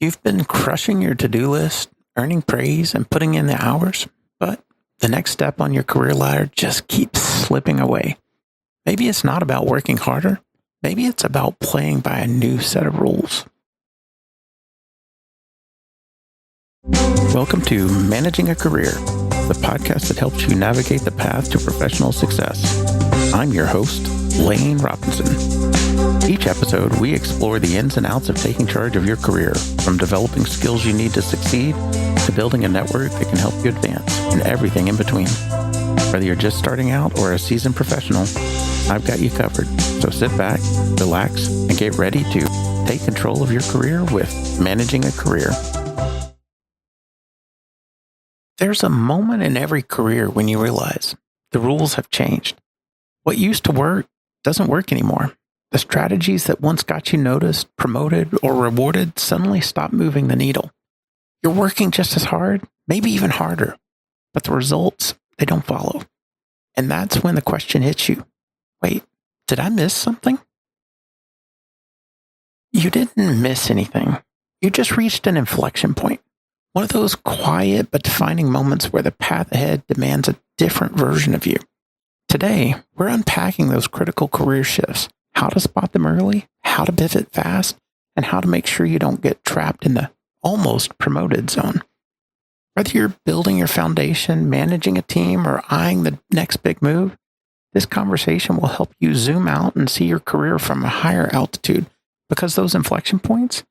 You've been crushing your to-do list, earning praise, and putting in the hours, but the next step on your career ladder just keeps slipping away. Maybe it's not about working harder. Maybe it's about playing by a new set of rules. Welcome to Managing a Career, the podcast that helps you navigate the path to professional success. I'm your host, Lane Robinson. Each episode, we explore the ins and outs of taking charge of your career, from developing skills you need to succeed to building a network that can help you advance, and everything in between. Whether you're just starting out or a seasoned professional, I've got you covered. So sit back, relax, and get ready to take control of your career with Managing a Career. There's a moment in every career when you realize the rules have changed. What used to work doesn't work anymore. The strategies that once got you noticed, promoted, or rewarded suddenly stop moving the needle. You're working just as hard, maybe even harder, but the results, they don't follow. And that's when the question hits you. Wait, did I miss something? You didn't miss anything. You just reached an inflection point. One of those quiet but defining moments where the path ahead demands a different version of you. Today, we're unpacking those critical career shifts, how to spot them early, how to pivot fast, and how to make sure you don't get trapped in the almost promoted zone. Whether you're building your foundation, managing a team, or eyeing the next big move, this conversation will help you zoom out and see your career from a higher altitude, because those inflection points,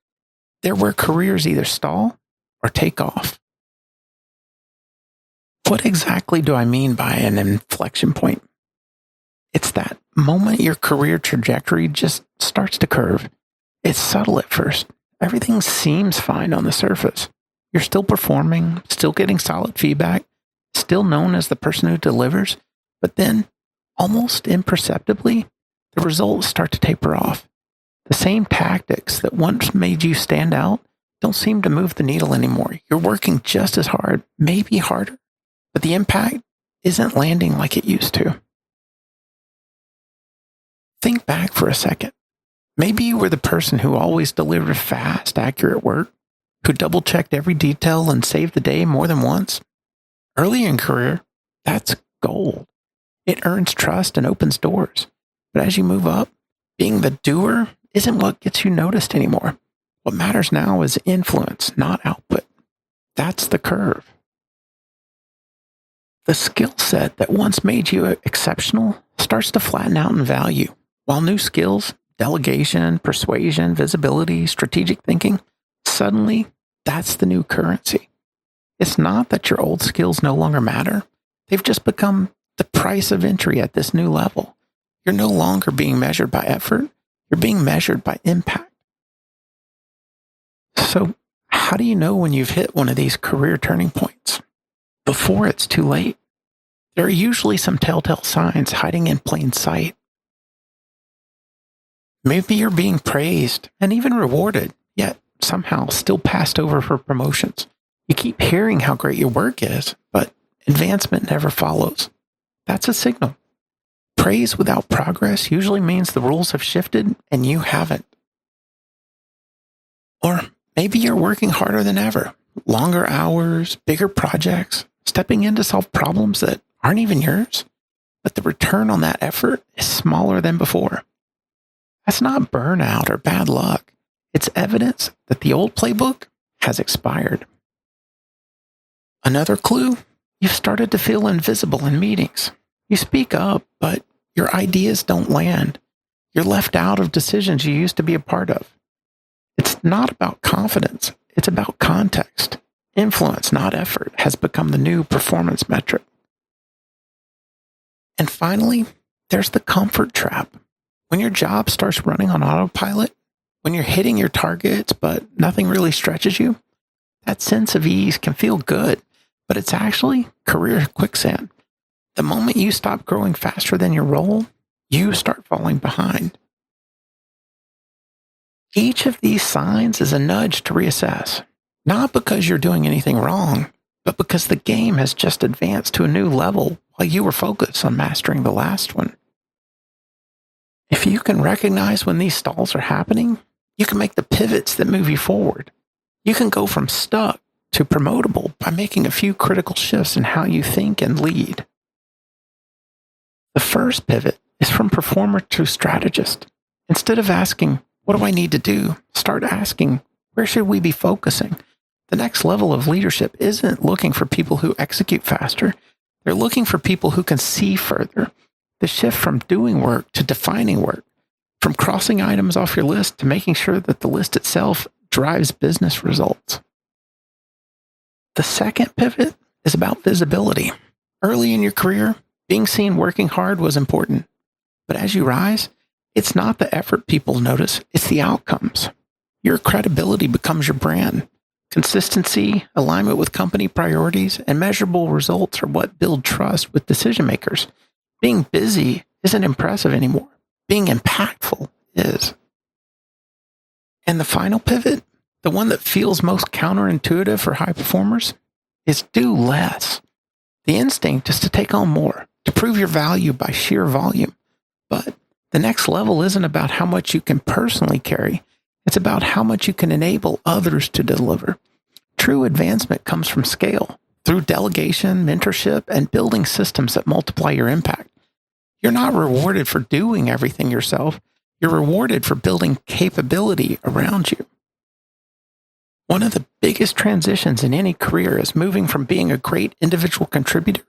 they're where careers either stall or take off. What exactly do I mean by an inflection point? It's that moment your career trajectory just starts to curve. It's subtle at first. Everything seems fine on the surface. You're still performing, still getting solid feedback, still known as the person who delivers, but then, almost imperceptibly, the results start to taper off. The same tactics that once made you stand out don't seem to move the needle anymore. You're working just as hard, maybe harder, but the impact isn't landing like it used to. Think back for a second. Maybe you were the person who always delivered fast, accurate work, who double-checked every detail and saved the day more than once. Early in career, that's gold. It earns trust and opens doors. But as you move up, being the doer isn't what gets you noticed anymore. What matters now is influence, not output. That's the curve. The skill set that once made you exceptional starts to flatten out in value, while new skills, delegation, persuasion, visibility, strategic thinking, suddenly that's the new currency. It's not that your old skills no longer matter. They've just become the price of entry at this new level. You're no longer being measured by effort. You're being measured by impact. So how do you know when you've hit one of these career turning points? Before it's too late. There are usually some telltale signs hiding in plain sight. Maybe you're being praised and even rewarded, yet somehow still passed over for promotions. You keep hearing how great your work is, but advancement never follows. That's a signal. Praise without progress usually means the rules have shifted and you haven't. Or maybe you're working harder than ever, longer hours, bigger projects, stepping in to solve problems that aren't even yours, but the return on that effort is smaller than before. That's not burnout or bad luck. It's evidence that the old playbook has expired. Another clue, you've started to feel invisible in meetings. You speak up, but your ideas don't land. You're left out of decisions you used to be a part of. It's not about confidence. It's about context. Influence, not effort, has become the new performance metric. And finally, there's the comfort trap. When your job starts running on autopilot, when you're hitting your targets but nothing really stretches you, that sense of ease can feel good, but it's actually career quicksand. The moment you stop growing faster than your role, you start falling behind. Each of these signs is a nudge to reassess, not because you're doing anything wrong, but because the game has just advanced to a new level while you were focused on mastering the last one. If you can recognize when these stalls are happening, you can make the pivots that move you forward. You can go from stuck to promotable by making a few critical shifts in how you think and lead. The first pivot is from performer to strategist. Instead of asking, what do I need to do? Start asking, where should we be focusing? The next level of leadership isn't looking for people who execute faster. They're looking for people who can see further. The shift from doing work to defining work, from crossing items off your list to making sure that the list itself drives business results. The second pivot is about visibility. Early in your career, being seen working hard was important. But as you rise, it's not the effort people notice, it's the outcomes. Your credibility becomes your brand. Consistency, alignment with company priorities, and measurable results are what build trust with decision makers. Being busy isn't impressive anymore. Being impactful is. And the final pivot, the one that feels most counterintuitive for high performers, is do less. The instinct is to take on more, to prove your value by sheer volume. But the next level isn't about how much you can personally carry. It's about how much you can enable others to deliver. True advancement comes from scale, through delegation, mentorship, and building systems that multiply your impact. You're not rewarded for doing everything yourself. You're rewarded for building capability around you. One of the biggest transitions in any career is moving from being a great individual contributor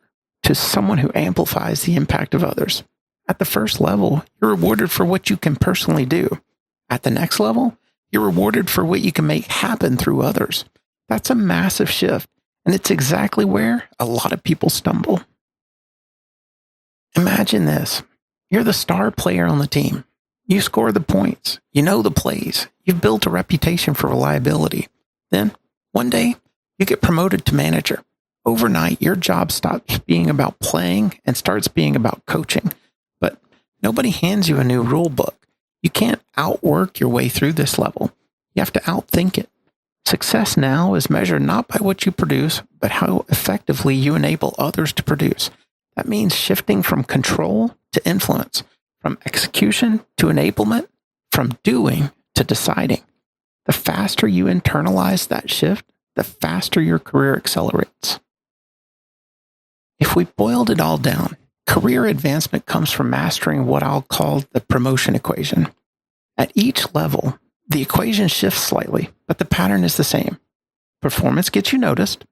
to someone who amplifies the impact of others. At the first level, you're rewarded for what you can personally do. At the next level, you're rewarded for what you can make happen through others. That's a massive shift, and it's exactly where a lot of people stumble. Imagine this. You're the star player on the team. You score the points. You know the plays. You've built a reputation for reliability. Then, one day, you get promoted to manager. Overnight, your job stops being about playing and starts being about coaching. But nobody hands you a new rule book. You can't outwork your way through this level. You have to outthink it. Success now is measured not by what you produce, but how effectively you enable others to produce. That means shifting from control to influence, from execution to enablement, from doing to deciding. The faster you internalize that shift, the faster your career accelerates. If we boiled it all down, career advancement comes from mastering what I'll call the promotion equation. At each level, the equation shifts slightly, but the pattern is the same. Performance gets you noticed,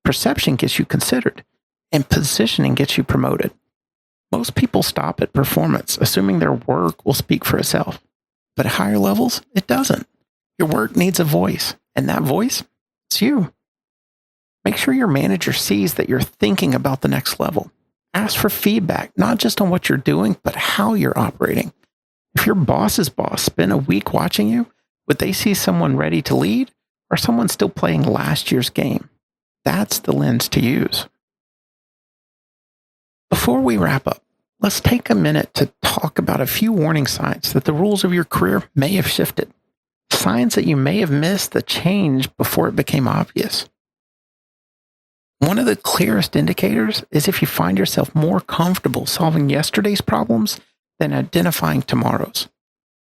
perception gets you considered, and positioning gets you promoted. Most people stop at performance, assuming their work will speak for itself. But at higher levels, it doesn't. Your work needs a voice, and that voice, it's you. Make sure your manager sees that you're thinking about the next level. Ask for feedback, not just on what you're doing, but how you're operating. If your boss's boss spent a week watching you, would they see someone ready to lead or someone still playing last year's game? That's the lens to use. Before we wrap up, let's take a minute to talk about a few warning signs that the rules of your career may have shifted. Signs that you may have missed the change before it became obvious. One of the clearest indicators is if you find yourself more comfortable solving yesterday's problems than identifying tomorrow's.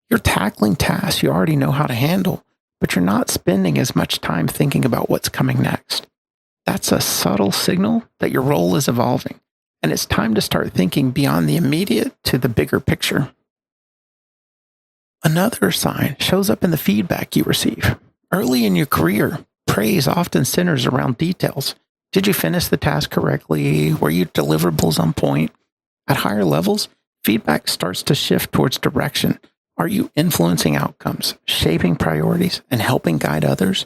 You're tackling tasks you already know how to handle, but you're not spending as much time thinking about what's coming next. That's a subtle signal that your role is evolving, and it's time to start thinking beyond the immediate to the bigger picture. Another sign shows up in the feedback you receive. Early in your career, praise often centers around details. Did you finish the task correctly? Were your deliverables on point? At higher levels, feedback starts to shift towards direction. Are you influencing outcomes, shaping priorities, and helping guide others?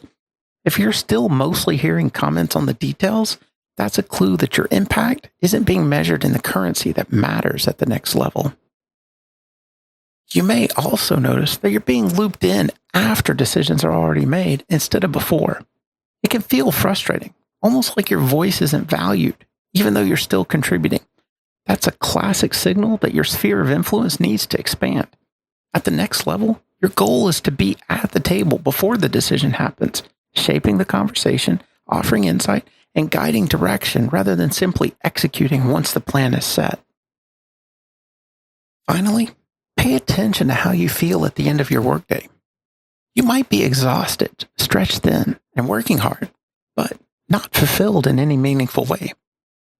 If you're still mostly hearing comments on the details, that's a clue that your impact isn't being measured in the currency that matters at the next level. You may also notice that you're being looped in after decisions are already made instead of before. It can feel frustrating, almost like your voice isn't valued, even though you're still contributing. That's a classic signal that your sphere of influence needs to expand. At the next level, your goal is to be at the table before the decision happens, shaping the conversation, offering insight, and guiding direction rather than simply executing once the plan is set. Finally, pay attention to how you feel at the end of your workday. You might be exhausted, stretched thin, and working hard, but not fulfilled in any meaningful way.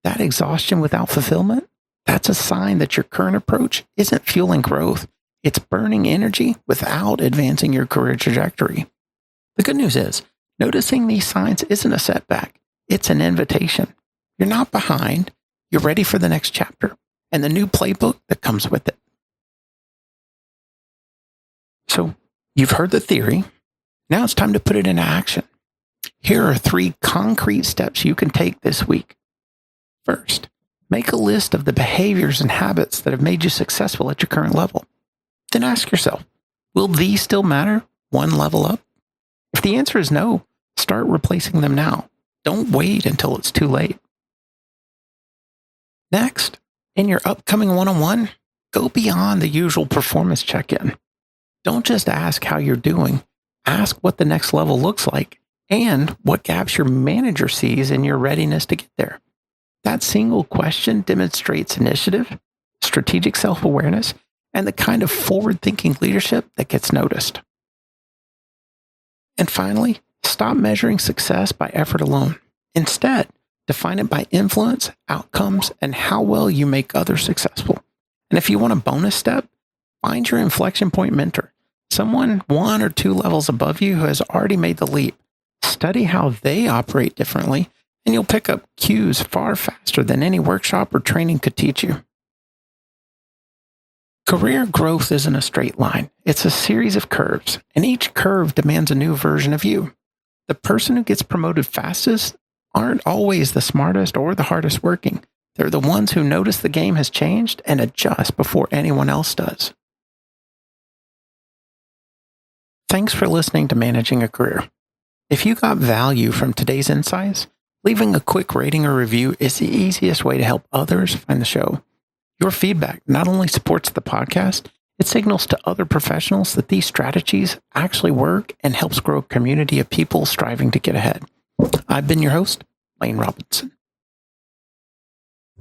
That exhaustion without fulfillment, that's a sign that your current approach isn't fueling growth. It's burning energy without advancing your career trajectory. The good news is, noticing these signs isn't a setback. It's an invitation. You're not behind. You're ready for the next chapter and the new playbook that comes with it. So you've heard the theory. Now it's time to put it into action. Here are 3 concrete steps you can take this week. First, make a list of the behaviors and habits that have made you successful at your current level. Then ask yourself, will these still matter one level up? If the answer is no, start replacing them now. Don't wait until it's too late. Next, in your upcoming one-on-one, go beyond the usual performance check-in. Don't just ask how you're doing. Ask what the next level looks like and what gaps your manager sees in your readiness to get there. That single question demonstrates initiative, strategic self-awareness, and the kind of forward-thinking leadership that gets noticed. And finally, stop measuring success by effort alone. Instead, define it by influence, outcomes, and how well you make others successful. And if you want a bonus step, find your inflection point mentor, someone 1 or 2 levels above you who has already made the leap. Study how they operate differently, and you'll pick up cues far faster than any workshop or training could teach you. Career growth isn't a straight line. It's a series of curves, and each curve demands a new version of you. The person who gets promoted fastest aren't always the smartest or the hardest working. They're the ones who notice the game has changed and adjust before anyone else does. Thanks for listening to Managing a Career. If you got value from today's insights, leaving a quick rating or review is the easiest way to help others find the show. Your feedback not only supports the podcast, it signals to other professionals that these strategies actually work and helps grow a community of people striving to get ahead. I've been your host, Lane Robinson.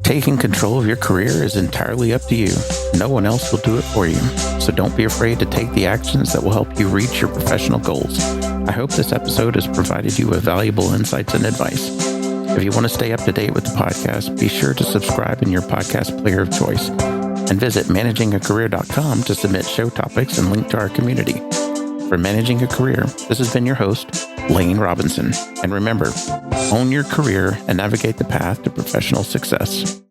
Taking control of your career is entirely up to you. No one else will do it for you. So don't be afraid to take the actions that will help you reach your professional goals. I hope this episode has provided you with valuable insights and advice. If you want to stay up to date with the podcast, be sure to subscribe in your podcast player of choice and visit managingacareer.com to submit show topics and link to our community. For Managing a Career, this has been your host, Lane Robinson. And remember, own your career and navigate the path to professional success.